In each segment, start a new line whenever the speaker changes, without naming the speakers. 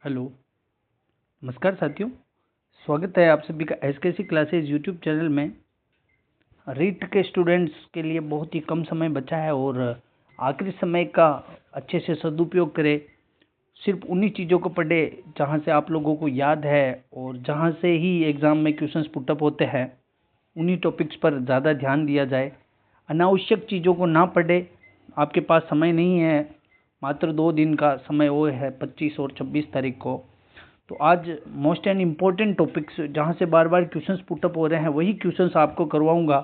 Hello, नमस्कार साथियों। स्वागत है आप सभी का एसकेसी क्लासेस यूट्यूब चैनल में। रीट के स्टूडेंट्स के लिए बहुत ही कम समय बचा है और आखिरी समय का अच्छे से सदुपयोग करें। सिर्फ उन्हीं चीज़ों को पढ़े जहां से आप लोगों को याद है और जहां से ही एग्ज़ाम में क्वेश्चंस पुटअप होते हैं, उन्हीं टॉपिक्स पर ज़्यादा ध्यान दिया जाए। अनावश्यक चीज़ों को ना पढ़े। आपके पास समय नहीं है, मात्र 2 दिन का समय वो है 25 और 26 तारीख को। तो आज मोस्ट एंड इम्पोर्टेंट टॉपिक्स जहाँ से बार बार क्वेश्चंस पुटअप हो रहे हैं वही क्वेश्चंस आपको करवाऊंगा।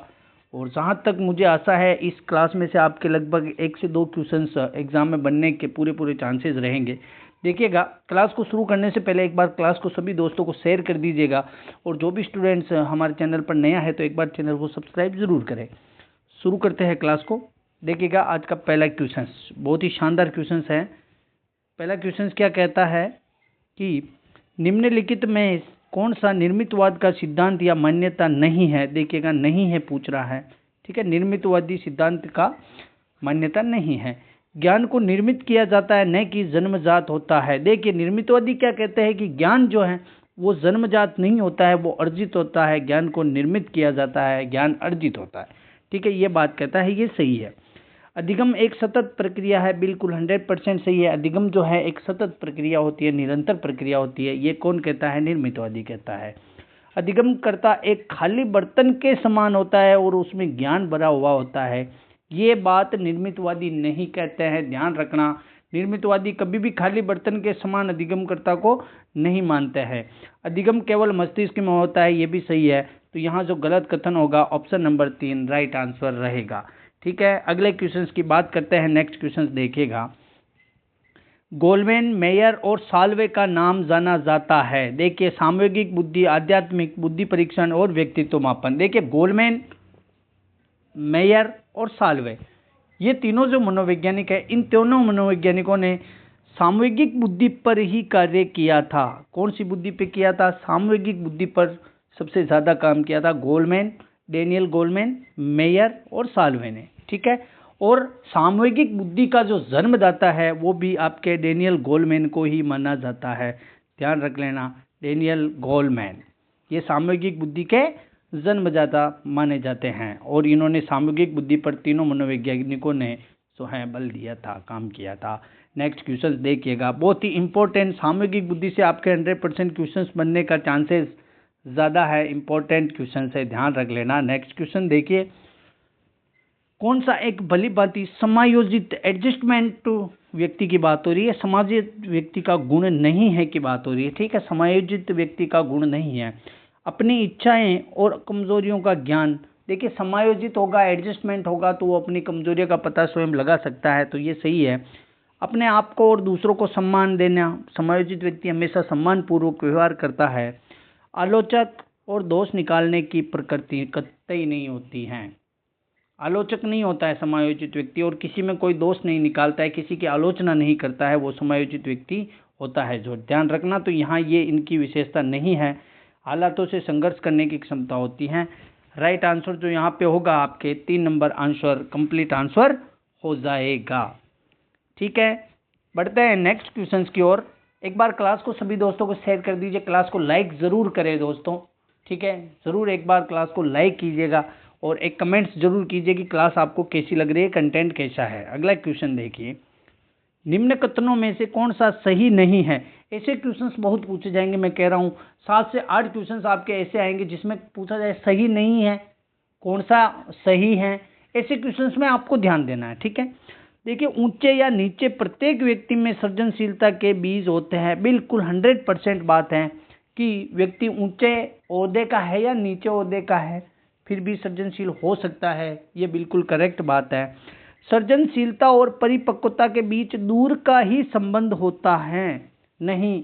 और जहाँ तक मुझे आशा है इस क्लास में से आपके लगभग 1 से 2 क्वेश्चंस एग्जाम में बनने के पूरे चांसेस रहेंगे। देखिएगा, क्लास को शुरू करने से पहले एक बार क्लास को सभी दोस्तों को शेयर कर दीजिएगा और जो भी स्टूडेंट्स हमारे चैनल पर नया है तो एक बार चैनल को सब्सक्राइब जरूर करें। शुरू करते हैं क्लास को। देखिएगा, आज का पहला क्वेश्चन बहुत ही शानदार क्वेश्चन है। पहला क्वेश्चन क्या कहता है कि निम्नलिखित में कौन सा निर्मितवाद का सिद्धांत या मान्यता नहीं है। देखिएगा, नहीं है पूछ रहा है, ठीक है। निर्मितवादी सिद्धांत का मान्यता नहीं है। ज्ञान को निर्मित किया जाता है, न कि जन्मजात होता है। देखिए, निर्मितवादी क्या कहते हैं कि ज्ञान जो है वो जन्मजात नहीं होता है, वो अर्जित होता है। ज्ञान को निर्मित किया जाता है, ज्ञान अर्जित होता है, ठीक है। ये बात कहता है, ये सही है। अधिगम एक सतत प्रक्रिया है, बिल्कुल 100% सही है। अधिगम जो है एक सतत प्रक्रिया होती है, निरंतर प्रक्रिया होती है। ये कौन कहता है? निर्मितवादी कहता है। अधिगम करता एक खाली बर्तन के समान होता है और उसमें ज्ञान भरा हुआ होता है। ये बात निर्मितवादी नहीं कहते हैं, ध्यान रखना। निर्मितवादी कभी भी खाली बर्तन के समान अधिगमकर्ता को नहीं मानते हैं। अधिगम केवल मस्तिष्क में होता है, ये भी सही है। तो यहाँ जो गलत कथन होगा ऑप्शन नंबर 3 राइट आंसर रहेगा, ठीक है। अगले क्वेश्चंस की बात करते हैं। नेक्स्ट क्वेश्चंस देखिएगा। गोलमैन, मेयर और साल्वे का नाम जाना जाता है। देखिए, सामूहिक बुद्धि, आध्यात्मिक बुद्धि परीक्षण और व्यक्तित्व मापन। देखिए, गोलमैन, मेयर और साल्वे, ये तीनों जो मनोवैज्ञानिक है, इन तीनों मनोवैज्ञानिकों ने सामूहिक बुद्धि पर ही कार्य किया था। कौन सी बुद्धि पे किया था? सामूहिक बुद्धि पर सबसे ज्यादा काम किया था गोलमैन, डेनियल गोलमैन, मेयर और साल्वे ने, ठीक है। और सामूहिक बुद्धि का जो जन्मदाता है वो भी आपके डेनियल गोलमैन को ही माना जाता है। ध्यान रख लेना, डेनियल गोलमैन ये सामूहिक बुद्धि के जन्मदाता माने जाते हैं। और इन्होंने सामूहिक बुद्धि पर तीनों मनोवैज्ञानिकों ने जो है बल दिया था, काम किया था। नेक्स्ट क्वेश्चन देखिएगा, बहुत ही इंपॉर्टेंट। सामूहिक बुद्धि से आपके 100% क्वेश्चन बनने का चांसेस ज़्यादा है। इंपॉर्टेंट क्वेश्चन है, ध्यान रख लेना। नेक्स्ट क्वेश्चन देखिए, कौन सा एक भली भांति समायोजित एडजस्टमेंट व्यक्ति की बात हो रही है। समायोजित व्यक्ति का गुण नहीं है की बात हो रही है, ठीक है। समायोजित व्यक्ति का गुण नहीं है। अपनी इच्छाएं और कमजोरियों का ज्ञान। देखिए, समायोजित होगा, एडजस्टमेंट होगा तो वो अपनी कमजोरियों का पता स्वयं लगा सकता है, तो ये सही है। अपने आप को और दूसरों को सम्मान देना। समायोजित व्यक्ति हमेशा सम्मान पूर्वक व्यवहार करता है। आलोचक और दोष निकालने की प्रकृति कतई नहीं होती है। आलोचक नहीं होता है समायोजित व्यक्ति, और किसी में कोई दोष नहीं निकालता है, किसी की आलोचना नहीं करता है, वो समायोजित व्यक्ति होता है। जो ध्यान रखना, तो यहाँ ये इनकी विशेषता नहीं है। हालातों से संघर्ष करने की क्षमता होती है। राइट आंसर जो यहाँ पे होगा आपके 3 नंबर आंसर कंप्लीट आंसर हो जाएगा, ठीक है। बढ़ते हैं नेक्स्ट क्वेश्चन की ओर। एक बार क्लास को सभी दोस्तों को शेयर कर दीजिए, क्लास को लाइक जरूर करें दोस्तों, ठीक है। जरूर एक बार क्लास को लाइक कीजिएगा और एक कमेंट्स जरूर कीजिए कि क्लास आपको कैसी लग रही है, कंटेंट कैसा है। अगला क्वेश्चन देखिए, निम्न कथनों में से कौन सा सही नहीं है। ऐसे क्वेश्चंस बहुत पूछे जाएंगे, मैं कह रहा हूँ 7 से 8 क्वेश्चंस आपके ऐसे आएंगे जिसमें पूछा जाए सही नहीं है, कौन सा सही है। ऐसे क्वेश्चंस में आपको ध्यान देना है, ठीक है। देखिए, ऊंचे या नीचे प्रत्येक व्यक्ति में सृजनशीलता के बीज होते हैं। बिल्कुल 100% बात है कि व्यक्ति ऊंचे ओहदे का है या नीचे ओहदे का है फिर भी सृजनशील हो सकता है, ये बिल्कुल करेक्ट बात है। सृजनशीलता और परिपक्वता के बीच दूर का ही संबंध होता है, नहीं।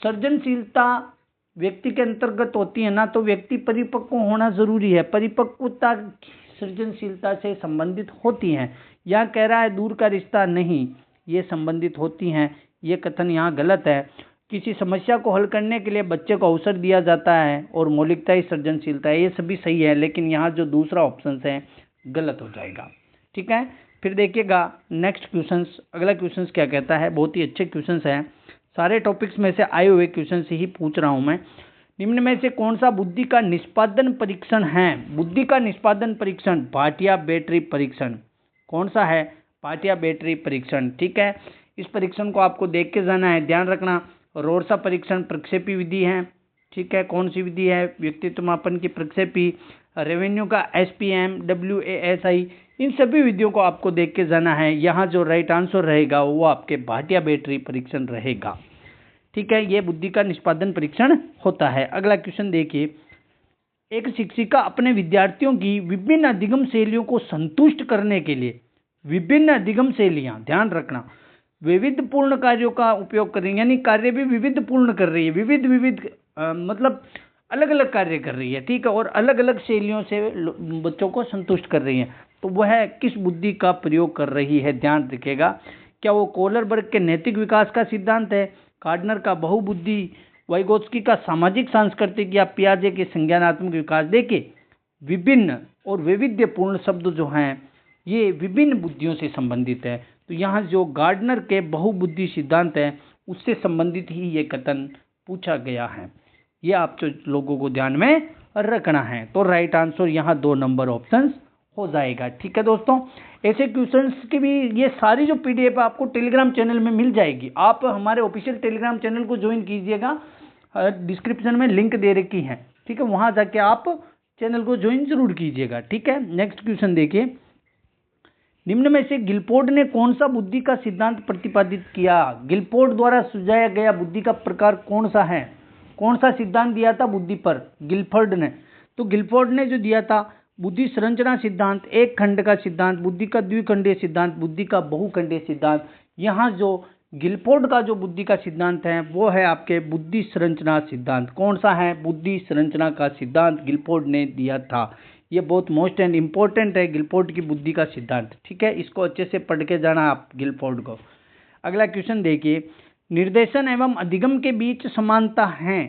सृजनशीलता व्यक्ति के अंतर्गत होती है ना, तो व्यक्ति परिपक्व होना जरूरी है। परिपक्वता सृजनशीलता से संबंधित होती हैं। यहाँ कह रहा है दूर का रिश्ता नहीं, ये संबंधित होती हैं। ये कथन यहाँ गलत है। किसी समस्या को हल करने के लिए बच्चे को अवसर दिया जाता है और मौलिकता ही सृजनशीलता है, ये सभी सही है। लेकिन यहाँ जो दूसरा ऑप्शन है गलत हो जाएगा, ठीक है। फिर देखिएगा नेक्स्ट क्वेश्चन, अगला क्वेश्चन क्या कहता है, बहुत ही अच्छे क्वेश्चन है। सारे टॉपिक्स में से आए हुए क्वेश्चन से ही पूछ रहा हूं मैं। निम्न में से कौन सा बुद्धि का निष्पादन परीक्षण है? बुद्धि का निष्पादन परीक्षण भाटिया बैटरी परीक्षण। कौन सा है? भाटिया बैटरी परीक्षण। ठीक है, इस परीक्षण को आपको देख के जाना है। ध्यान रखना, रोरसा परीक्षण प्रक्षेपी विधि है। ठीक है, कौन सी विधि है? व्यक्तित्व मापन की प्रक्षेपी। रेवेन्यू का SPM, WASI, इन सभी विधियों को आपको देख के जाना है। यहाँ जो राइट आंसर रहेगा वो आपके भाटिया बैटरी परीक्षण रहेगा। ठीक है, ये बुद्धि का निष्पादन परीक्षण होता है। अगला क्वेश्चन देखिए, एक शिक्षिका अपने विद्यार्थियों की विभिन्न अधिगम शैलियों को संतुष्ट करने के लिए, विभिन्न अधिगम शैलियां, ध्यान रखना, विविध पूर्ण कार्यों का उपयोग कर रही है, यानी कार्य भी विविध पूर्ण कर रही है, विविध मतलब अलग अलग कार्य कर रही है। ठीक है, और अलग अलग शैलियों से बच्चों को संतुष्ट कर रही है। तो वह किस बुद्धि का प्रयोग कर रही है? ध्यान रखिएगा। क्या वो कोहलरबर्ग के नैतिक विकास का सिद्धांत है, गार्डनर का बहुबुद्धि, वाइगोत्स्की का सामाजिक सांस्कृतिक, या पियाजे के संज्ञानात्मक विकास? देखिए, विभिन्न और वैविध्यपूर्ण शब्द जो हैं ये विभिन्न बुद्धियों से संबंधित है। तो यहाँ जो गार्डनर के बहुबुद्धि सिद्धांत है उससे संबंधित ही ये कथन पूछा गया है। ये आप जो लोगों को ध्यान में रखना है। तो राइट आंसर यहाँ 2 नंबर ऑप्शन हो जाएगा। ठीक है दोस्तों, ऐसे क्वेश्चंस की भी ये सारी जो PDF आपको टेलीग्राम चैनल में मिल जाएगी। आप हमारे ऑफिशियल टेलीग्राम चैनल को ज्वाइन कीजिएगा, डिस्क्रिप्शन में लिंक दे रखी है। ठीक है, वहां जाके आप चैनल को ज्वाइन जरूर कीजिएगा। ठीक है, नेक्स्ट क्वेश्चन देखिए, निम्न में से गिलफोर्ड ने कौन सा बुद्धि का सिद्धांत प्रतिपादित किया? गिलफोर्ड द्वारा सुझाया गया बुद्धि का प्रकार कौन सा है? कौन सा सिद्धांत दिया था बुद्धि पर गिलफोर्ड ने? तो गिलफोर्ड ने जो दिया था बुद्धि संरचना सिद्धांत, एक खंड का सिद्धांत, बुद्धि का द्विखंडीय सिद्धांत, बुद्धि का बहुखंडीय सिद्धांत। यहाँ जो गिलफोर्ड का जो बुद्धि का सिद्धांत है वो है आपके बुद्धि संरचना सिद्धांत। कौन सा है? बुद्धि संरचना का सिद्धांत गिलफोर्ड ने दिया था। ये बहुत मोस्ट एंड इम्पोर्टेंट है, गिलफोर्ड की बुद्धि का सिद्धांत। ठीक है, इसको अच्छे से पढ़ के जाना आप गिलफोर्ड को। अगला क्वेश्चन देखिए, निर्देशन एवं अधिगम के बीच समानता है।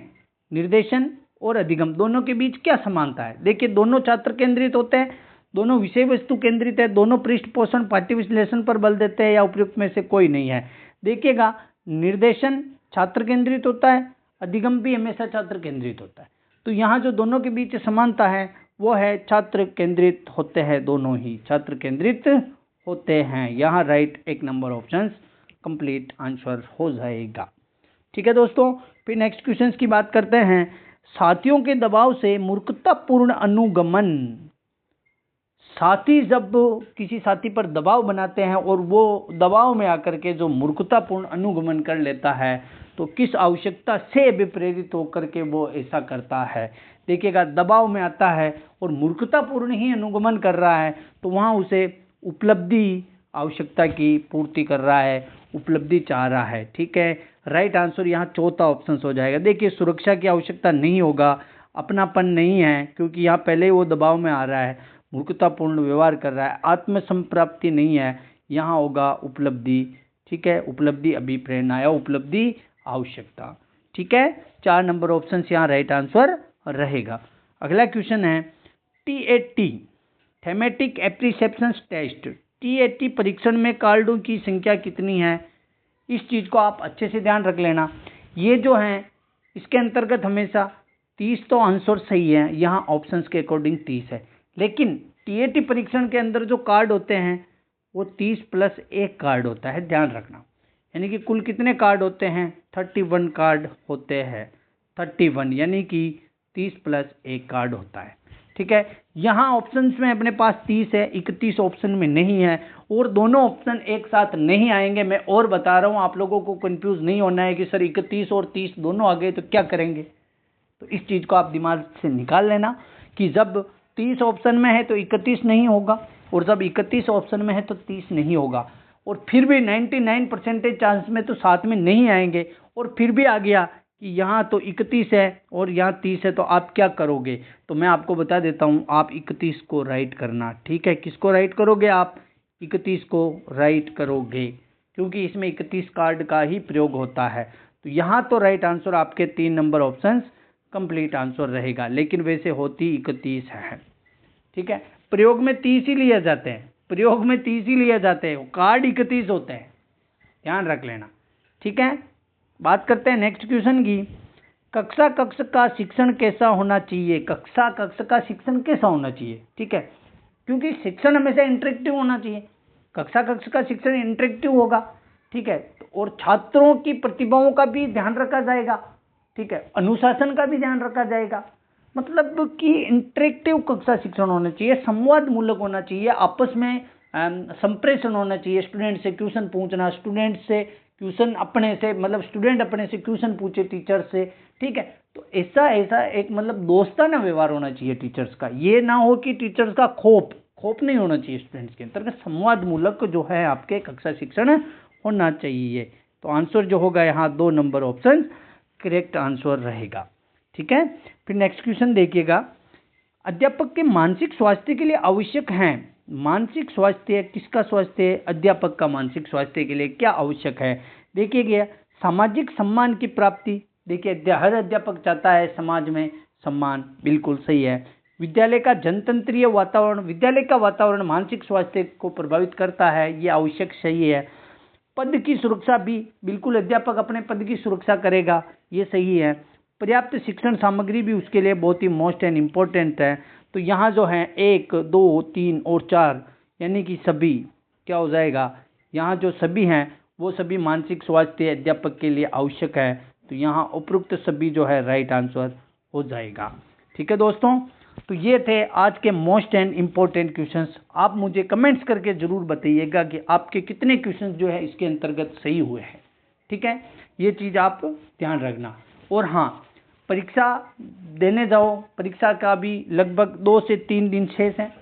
निर्देशन और अधिगम दोनों के बीच क्या समानता है? देखिए, दोनों छात्र केंद्रित होते हैं, दोनों विषय वस्तु केंद्रित है, दोनों पृष्ठ पोषण पाठ्य विश्लेषण पर बल देते हैं, या उपयुक्त में से कोई नहीं है? देखिएगा, निर्देशन छात्र केंद्रित होता है, अधिगम भी हमेशा छात्र केंद्रित होता है। तो यहाँ जो दोनों के बीच समानता है वो है छात्र केंद्रित होते हैं, दोनों ही छात्र केंद्रित होते हैं। यहाँ right 1 number option complete answer हो जाएगा। ठीक है दोस्तों, फिर नेक्स्ट क्वेश्चन की बात करते हैं। साथियों के दबाव से मूर्खतापूर्ण अनुगमन। साथी जब किसी साथी पर दबाव बनाते हैं और वो दबाव में आकर के जो मूर्खतापूर्ण अनुगमन कर लेता है, तो किस आवश्यकता से विप्रेरित होकर के वो ऐसा करता है? देखिएगा, दबाव में आता है और मूर्खतापूर्ण ही अनुगमन कर रहा है, तो वहाँ उसे उपलब्धि आवश्यकता की पूर्ति कर रहा है, उपलब्धि चाह रहा है। ठीक है, राइट आंसर यहाँ चौथा ऑप्शन हो जाएगा। देखिए, सुरक्षा की आवश्यकता नहीं होगा, अपनापन नहीं है, क्योंकि यहाँ पहले ही वो दबाव में आ रहा है, मूर्खतापूर्ण व्यवहार कर रहा है, आत्मसंप्राप्ति नहीं है, यहाँ होगा उपलब्धि। ठीक है, उपलब्धि अभिप्रेरणा या उपलब्धि आवश्यकता। ठीक है, 4 नंबर ऑप्शन यहाँ राइट आंसर रहेगा। अगला क्वेश्चन है, TAT thematic apperception test, TAT परीक्षण में कार्डों की संख्या कितनी है? इस चीज को आप अच्छे से ध्यान रख लेना। ये जो है इसके अंतर्गत हमेशा 30 तो आंसर सही है, यहाँ ऑप्शंस के अकॉर्डिंग 30 है, लेकिन TAT परीक्षण के अंदर जो कार्ड होते हैं वो 30 + 1 कार्ड होता है, ध्यान रखना। यानी कि कुल कितने कार्ड होते हैं? 31 कार्ड होते हैं, 31 यानी कि 30 + 1 कार्ड होता है। ठीक है, यहाँ ऑप्शंस में अपने पास 30 है, 31 ऑप्शन में नहीं है, और दोनों ऑप्शन एक साथ नहीं आएंगे। मैं और बता रहा हूँ, आप लोगों को कंफ्यूज नहीं होना है कि सर 31 और 30 दोनों आ गए तो क्या करेंगे। तो इस चीज़ को आप दिमाग से निकाल लेना कि जब 30 ऑप्शन में है तो 31 नहीं होगा, और जब 31 ऑप्शन में है तो 30 नहीं होगा, और फिर भी 99% चांस में तो साथ में नहीं आएंगे, और फिर भी आ गया कि यहाँ तो 31 है और यहाँ 30 है, तो आप क्या करोगे? तो मैं आपको बता देता हूँ, आप 31 को राइट करना। ठीक है, किसको राइट करोगे? आप 31 को राइट करोगे, क्योंकि इसमें 31 कार्ड का ही प्रयोग होता है। तो यहाँ तो राइट आंसर आपके 3 नंबर ऑप्शन कंप्लीट आंसर रहेगा, लेकिन वैसे होती 31 है। ठीक है, प्रयोग में 30 ही लिए जाते हैं, प्रयोग में 30 ही लिए जाते हैं, कार्ड 31 होते हैं, ध्यान रख लेना। ठीक है, बात करते हैं नेक्स्ट क्वेश्चन की। कक्षा कक्ष का शिक्षण कैसा होना चाहिए? कक्षा कक्ष का शिक्षण कैसा होना चाहिए? ठीक है, क्योंकि शिक्षण हमेशा इंटरेक्टिव होना चाहिए। कक्षा कक्ष का शिक्षण इंटरेक्टिव होगा, ठीक है, और छात्रों की प्रतिभाओं का भी ध्यान रखा जाएगा, ठीक है, अनुशासन का भी ध्यान रखा जाएगा। मतलब कि इंटरेक्टिव कक्षा शिक्षण होना चाहिए, संवाद मूलक होना चाहिए, आपस में संप्रेषण होना चाहिए, स्टूडेंट से क्वेश्चन पूछना, स्टूडेंट से क्वेश्चन अपने से, मतलब स्टूडेंट अपने से क्वेश्चन पूछे टीचर से, ठीक है। तो ऐसा ऐसा एक मतलब दोस्ताना व्यवहार होना चाहिए टीचर्स का। ये ना हो कि टीचर्स का खोप नहीं होना चाहिए स्टूडेंट्स के अंतर्गत। संवाद मूलक जो है आपके कक्षा शिक्षण होना चाहिए। तो आंसर जो होगा यहाँ 2 नंबर ऑप्शन करेक्ट आंसर रहेगा, ठीक है। फिर नेक्स्ट क्वेश्चन देखिएगा। अध्यापक के मानसिक स्वास्थ्य के लिए आवश्यक हैं। मानसिक स्वास्थ्य किसका स्वास्थ्य? अध्यापक का मानसिक स्वास्थ्य के लिए क्या आवश्यक है? देखिए, सामाजिक सम्मान की प्राप्ति। देखिए, हर अध्यापक चाहता है समाज में सम्मान, बिल्कुल सही है। विद्यालय का जनतंत्रीय वातावरण, विद्यालय का वातावरण मानसिक स्वास्थ्य को प्रभावित करता है, ये आवश्यक सही है। पद की सुरक्षा भी, बिल्कुल अध्यापक अपने पद की सुरक्षा करेगा, ये सही है। पर्याप्त शिक्षण सामग्री भी उसके लिए बहुत ही मोस्ट एंड इम्पोर्टेंट है। तो यहाँ जो है 1, 2, 3 और 4 यानी कि सभी क्या हो जाएगा, यहाँ जो सभी हैं वो सभी मानसिक स्वास्थ्य अध्यापक के लिए आवश्यक है। तो यहाँ उपरोक्त सभी जो है राइट आंसर हो जाएगा, ठीक है दोस्तों। तो ये थे आज के मोस्ट एंड इम्पोर्टेंट क्वेश्चंस। आप मुझे कमेंट्स करके ज़रूर बताइएगा कि आपके कितने क्वेश्चंस जो है इसके अंतर्गत सही हुए हैं, ठीक है। ये चीज़ आप ध्यान रखना। और हाँ, परीक्षा देने जाओ, परीक्षा का भी लगभग 2 से 3 दिन शेष हैं,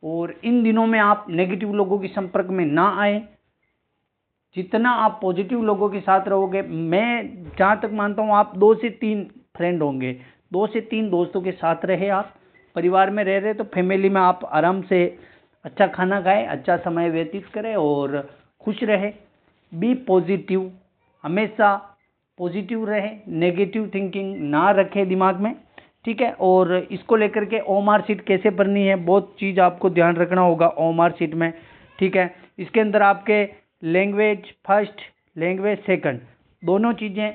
और इन दिनों में आप नेगेटिव लोगों के संपर्क में ना आए। जितना आप पॉजिटिव लोगों के साथ रहोगे, मैं जहाँ तक मानता हूँ आप 2 से 3 फ्रेंड होंगे, 2 से 3 दोस्तों के साथ रहे। आप परिवार में रह रहे तो फैमिली में आप आराम से अच्छा खाना खाएं, अच्छा समय व्यतीत करें और खुश रहे। बी पॉजिटिव, हमेशा पॉजिटिव रहे, नेगेटिव थिंकिंग ना रखे दिमाग में, ठीक है। और इसको लेकर के ओएमआर शीट कैसे भरनी है, बहुत चीज़ आपको ध्यान रखना होगा ओएमआर शीट में, ठीक है। इसके अंदर आपके लैंग्वेज फर्स्ट, लैंग्वेज सेकंड, दोनों चीज़ें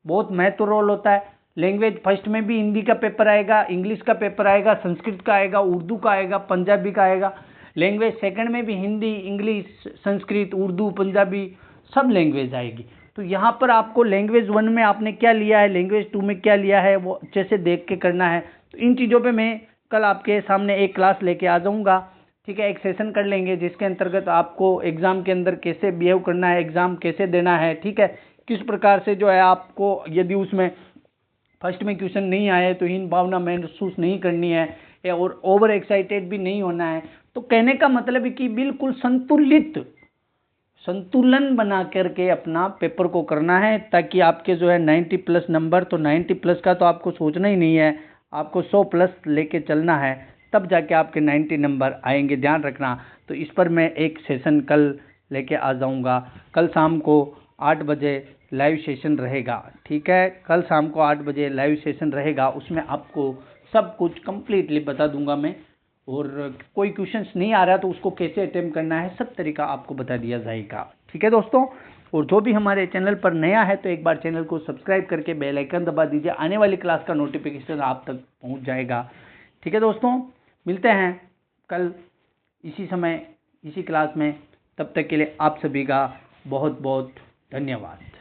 बहुत महत्व रोल होता है। लैंग्वेज फर्स्ट में भी हिंदी का पेपर आएगा, इंग्लिश का पेपर आएगा, संस्कृत का आएगा, उर्दू का आएगा, पंजाबी का आएगा। लैंग्वेज सेकंड में भी हिंदी, इंग्लिश, संस्कृत, उर्दू, पंजाबी सब लैंग्वेज आएगी। तो यहाँ पर आपको लैंग्वेज 1 में आपने क्या लिया है, लैंग्वेज 2 में क्या लिया है, वो अच्छे से देख के करना है। तो इन चीज़ों पे मैं कल आपके सामने एक क्लास लेके आ जाऊँगा, ठीक है। एक सेशन कर लेंगे जिसके अंतर्गत आपको एग्ज़ाम के अंदर कैसे बिहेव करना है, एग्ज़ाम कैसे देना है, ठीक है। किस प्रकार से जो है आपको, यदि उसमें फर्स्ट में क्वेश्चन नहीं आए तो हीन भावना महसूस नहीं करनी है, और ओवर एक्साइटेड भी नहीं होना है। तो कहने का मतलब है कि बिल्कुल संतुलन बना करके अपना पेपर को करना है, ताकि आपके जो है 90 प्लस नंबर, तो 90 प्लस का तो आपको सोचना ही नहीं है, आपको 100 प्लस लेके चलना है, तब जाके आपके 90 नंबर आएंगे, ध्यान रखना। तो इस पर मैं एक सेशन कल लेके आ जाऊंगा। कल शाम को 8 बजे लाइव सेशन रहेगा, ठीक है। कल शाम को 8 बजे लाइव सेशन रहेगा, उसमें आपको सब कुछ कंप्लीटली बता दूंगा मैं। और कोई क्वेश्चंस नहीं आ रहा तो उसको कैसे अटेम्प्ट करना है, सब तरीका आपको बता दिया जाएगा, ठीक है दोस्तों। और जो भी हमारे चैनल पर नया है तो एक बार चैनल को सब्सक्राइब करके बेल आइकन दबा दीजिए, आने वाली क्लास का नोटिफिकेशन आप तक पहुंच जाएगा, ठीक है दोस्तों। मिलते हैं कल इसी समय इसी क्लास में, तब तक के लिए आप सभी का बहुत बहुत धन्यवाद।